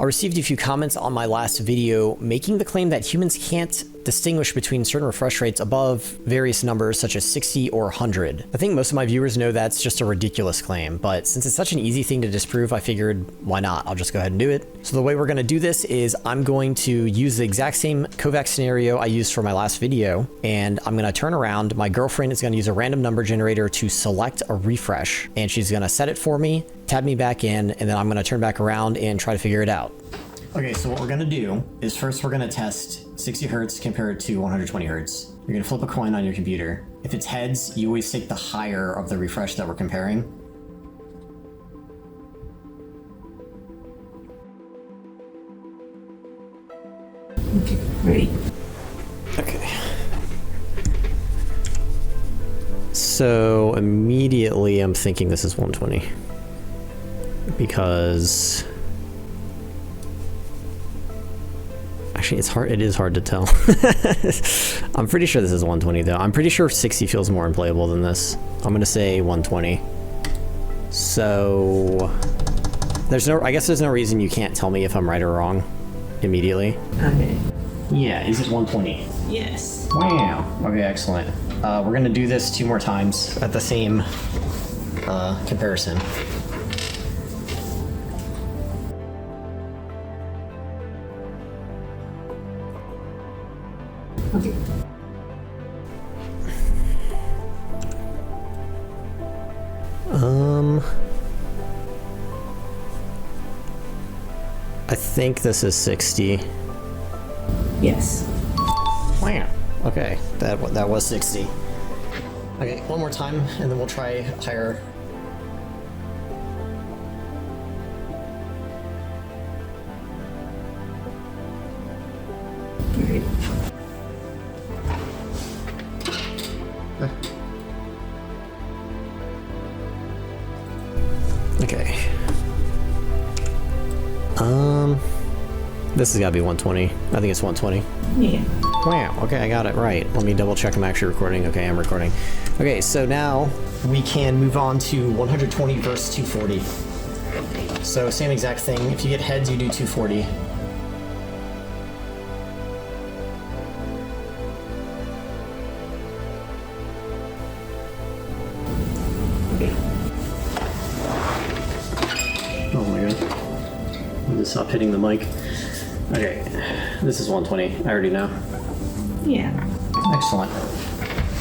I received a few comments on my last video making the claim that humans can't distinguish between certain refresh rates above various numbers such as 60 or 100. I think most of my viewers know that's just a ridiculous claim, but since it's such an easy thing to disprove, I figured why not? I'll just go ahead and do it. So the way we're going to do this is I'm going to use the exact same Kovac scenario I used for my last video, and I'm going to turn around. My girlfriend is going to use a random number generator to select a refresh, and she's going to set it for me, tab me back in, and then I'm going to turn back around and try to figure it out. Okay, so what we're gonna do is first we're gonna test 60 hertz compared to 120 hertz. You're gonna flip a coin on your computer. If it's heads, you always take the higher of the refresh that we're comparing. Okay, ready. Okay. So immediately I'm thinking this is 120 because actually, it is hard to tell. I'm pretty sure this is 120 though. I'm pretty sure 60 feels more unplayable than this. I'm gonna say 120. So I guess there's no reason you can't tell me if I'm right or wrong immediately. Okay. Yeah, is it 120? Yes. Wow. Okay, excellent. We're gonna do this 2 more times at the same comparison. Okay. I think this is 60. Yes. Wow. Okay, that was 60. Okay, one more time, and then we'll try higher. Okay. Okay. This has got to be 120. I think it's 120. Yeah. Wow, okay, I got it right. Let me double check I'm actually recording. Okay, I'm recording. Okay, so now we can move on to 120 versus 240. So same exact thing. If you get heads, you do 240. Oh my god. I'm just stop hitting the mic. Okay, this is 120. I already know. Yeah. Excellent.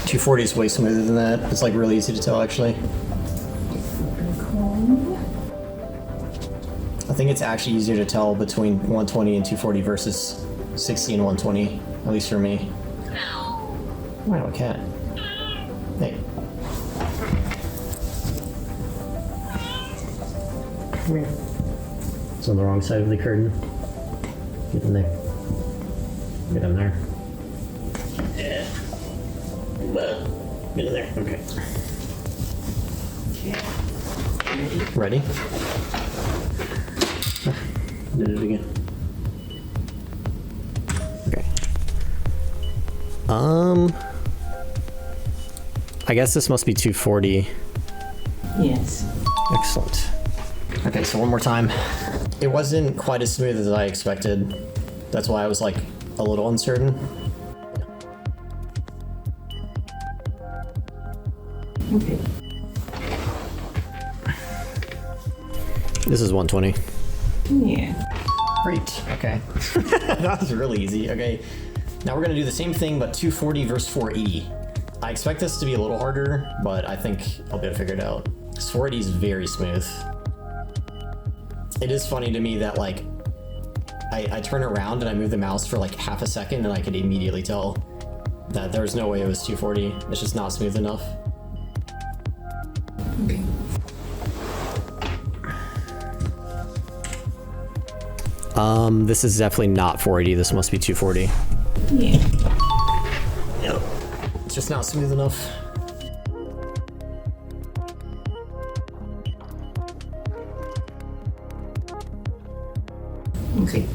240 is way smoother than that. It's like really easy to tell actually. I think it's actually easier to tell between 120 and 240 versus 60 and 120, at least for me. Wow, a cat. Hey. Come here. It's on the wrong side of the curtain. Get in there. Get in there. Yeah. Get in there. Okay. Ready? Did it again. Okay. I guess this must be 240. Yes. Excellent. Okay, so one more time. It wasn't quite as smooth as I expected. That's why I was like a little uncertain. Okay. This is 120. Yeah. Great. Okay. That was really easy. Okay. Now we're gonna do the same thing, but 240 versus 480. I expect this to be a little harder, but I think I'll be able to figure it out. This 480 is very smooth. It is funny to me that like I turn around and I move the mouse for like half a second and I could immediately tell that there's no way it was 240. It's just not smooth enough. Okay. This is definitely not 480. This must be 240. Yeah. Yep. It's just not smooth enough. Okay.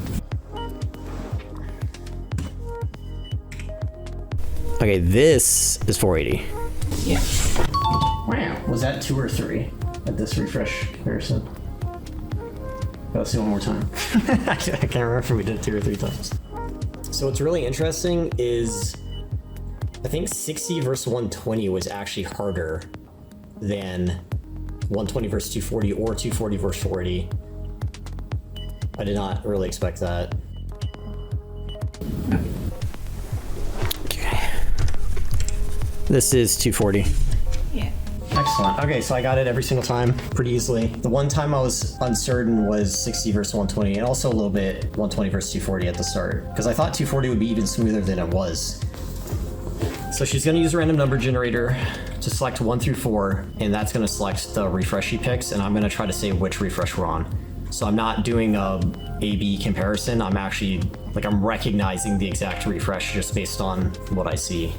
Okay, this is 480. Yeah. Wow. Was that 2 or 3 at this refresh comparison? Let's do one more time. I can't remember if we did it 2 or 3 times. So what's really interesting is I think 60 versus 120 was actually harder than 120 versus 240 or 240 versus 40. I did not really expect that. Okay. This is 240. Yeah. Excellent. Okay, so I got it every single time pretty easily. The one time I was uncertain was 60 versus 120, and also a little bit 120 versus 240 at the start, because I thought 240 would be even smoother than it was. So she's going to use a random number generator to select 1 through 4, and that's going to select the refresh she picks, and I'm going to try to say which refresh we're on. So I'm not doing a A-B comparison. I'm actually, I'm recognizing the exact refresh just based on what I see.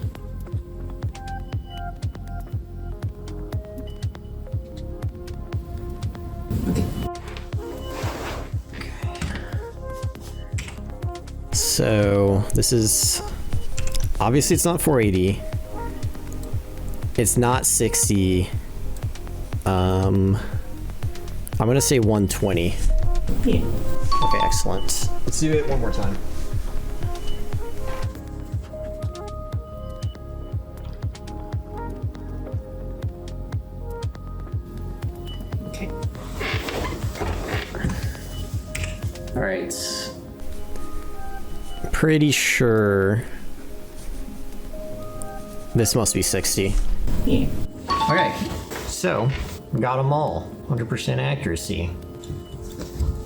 So this is, obviously it's not 480. It's not 60. I'm gonna say 120. Yeah. Okay, excellent. Let's do it one more time. Okay. All right. Pretty sure this must be 60. Yeah. Okay, so got them all. 100% accuracy.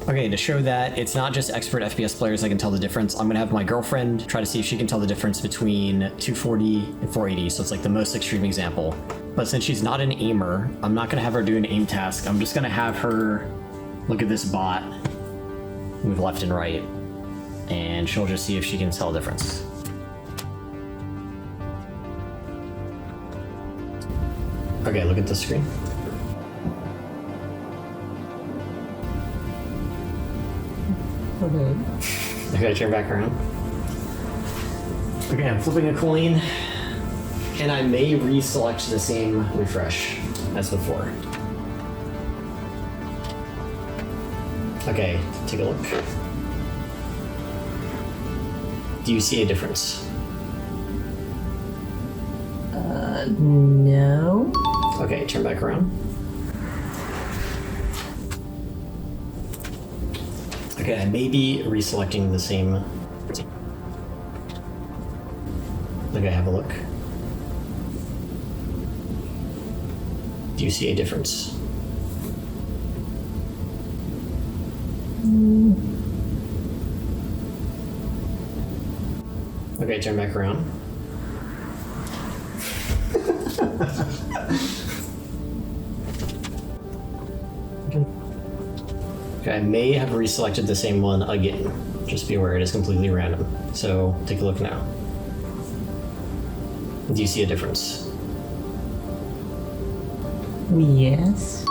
Okay, to show that it's not just expert FPS players that can tell the difference, I'm gonna have my girlfriend try to see if she can tell the difference between 240 and 480, so it's like the most extreme example. But since she's not an aimer, I'm not gonna have her do an aim task. I'm just gonna have her look at this bot, move left and right, and she'll just see if she can tell the difference. Okay, look at the screen. Okay. I gotta turn back around. Okay, I'm flipping a coin, and I may reselect the same refresh as before. Okay, take a look. Do you see a difference? No. Okay, turn back around. Okay, I may be reselecting the same. Okay, have a look. Do you see a difference? Okay, turn back around. Okay, I may have reselected the same one again. Just be aware it is completely random. So take a look now. Do you see a difference? Yes.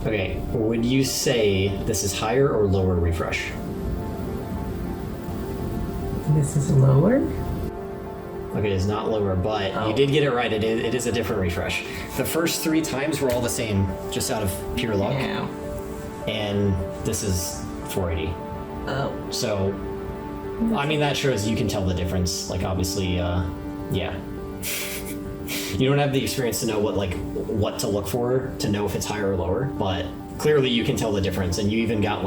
Okay, would you say this is higher or lower refresh? This is lower. Okay, it's not lower, but you did get it right. It is a different refresh. The first 3 times were all the same, just out of pure luck. Yeah. And this is 480. Oh. So, I mean, that shows you can tell the difference. Like, obviously, yeah. You don't have the experience to know what to look for to know if it's higher or lower, but clearly you can tell the difference, and you even got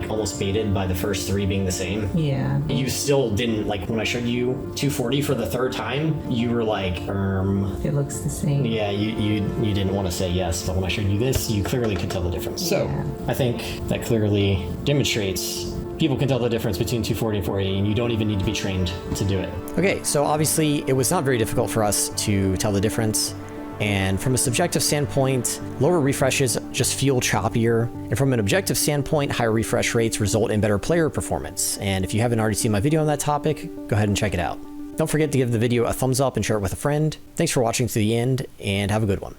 almost baited by the first 3 being the same. Yeah. You still didn't, when I showed you 240 for the 3rd time, you were like, It looks the same. yeah, you didn't want to say yes, but when I showed you this, you clearly could tell the difference. So Yeah. I think that clearly demonstrates people can tell the difference between 240 and 480, and you don't even need to be trained to do it. Okay, so obviously it was not very difficult for us to tell the difference. And from a subjective standpoint, lower refreshes just feel choppier. And from an objective standpoint, higher refresh rates result in better player performance. And if you haven't already seen my video on that topic, go ahead and check it out. Don't forget to give the video a thumbs up and share it with a friend. Thanks for watching to the end, and have a good one.